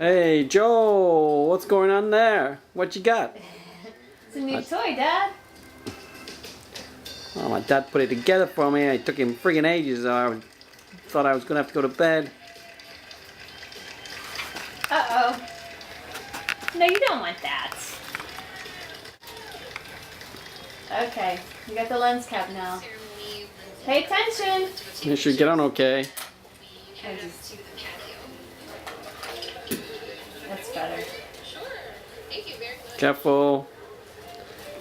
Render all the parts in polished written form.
Hey, Joel, what's going on there? What you got? It's a new toy, Dad. Oh, my dad put it together for me. It took him friggin' ages. I thought I was gonna have to go to bed. Uh-oh. No, you don't want that. Okay, you got the lens cap now. Pay attention. You should get on okay. That's better. Careful.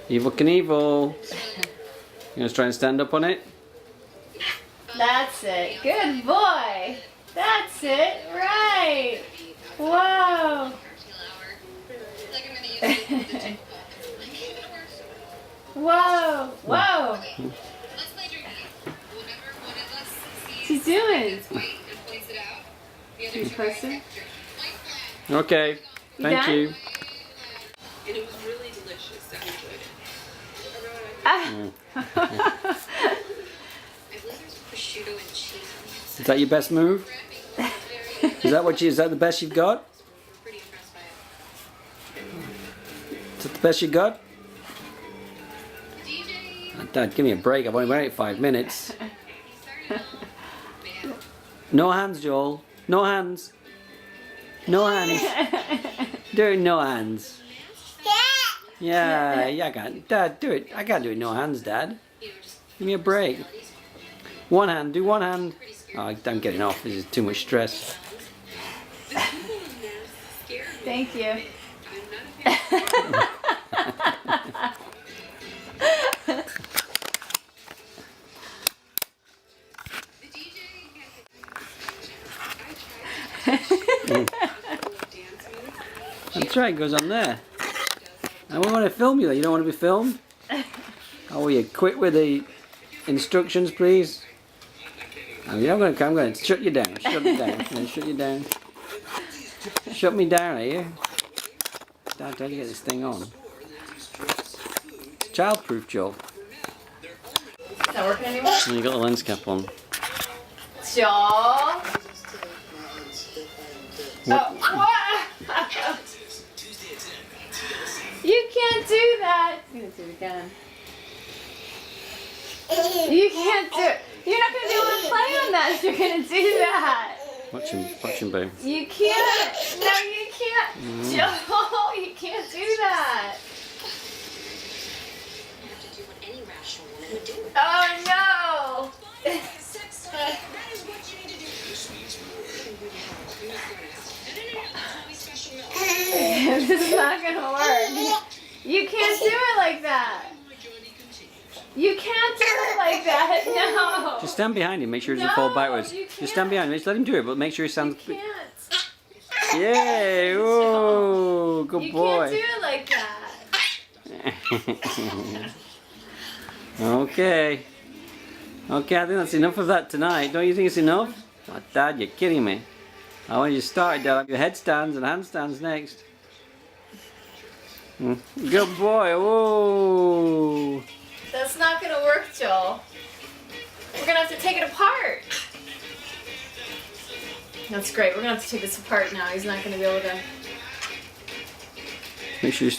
Evil Knievel. You gonna try and stand up on it? That's it. Good boy. That's it. Right. Whoa. Whoa. Whoa. What's he doing? He's posting. Okay. Thank done? you. And it was really delicious. I enjoyed it. Ah. I believe there's prosciutto and cheese. Is that your best move? Is that the best you've got? We're pretty impressed by it. Is that the best you got? DJ! Dad, give me a break. I've only been out 5 minutes. No hands, Joel. No hands. No hands. Do it no hands. Yeah, I can't. Dad, do it. I can't do it no hands, Dad. Give me a break. One hand, do one hand. Oh, I'm getting off. This is too much stress. Thank you. That's right, it goes on there. And we want to film you though. You don't want to be filmed? Oh, will you quit with the instructions, please? Oh, yeah, I'm going to shut you down. Shut you down. I'm going to shut you down. Shut me down, are you? Dad, try to get this thing on. It's childproof, Joel. It's not working anymore? And you got the lens cap on. Joel. What? Oh, you can't do that. I'm gonna do it again. You can't do it. You're not gonna be able to play on that if you're gonna do that. Watch him, babe. You can't. No, you can't. Joel, you can't do that. Oh no. This is not gonna work. You can't do it like that. You can't do it like that. No. Just stand behind him. Make sure he doesn't fall backwards. you can't. Just stand behind him. Just let him do it, but make sure he stands. You can't. Yay! Whoa! Good You boy. can't do it like that. Okay. Okay, I think that's enough of that tonight. Don't you think it's enough? Oh, Dad, you're kidding me. I want you to start, Dad. Your headstands and handstands next. Good boy. Whoa. That's not gonna work, Joel. We're gonna have to take it apart. That's great. We're gonna have to take this apart now. He's not gonna be able to. Make sure you...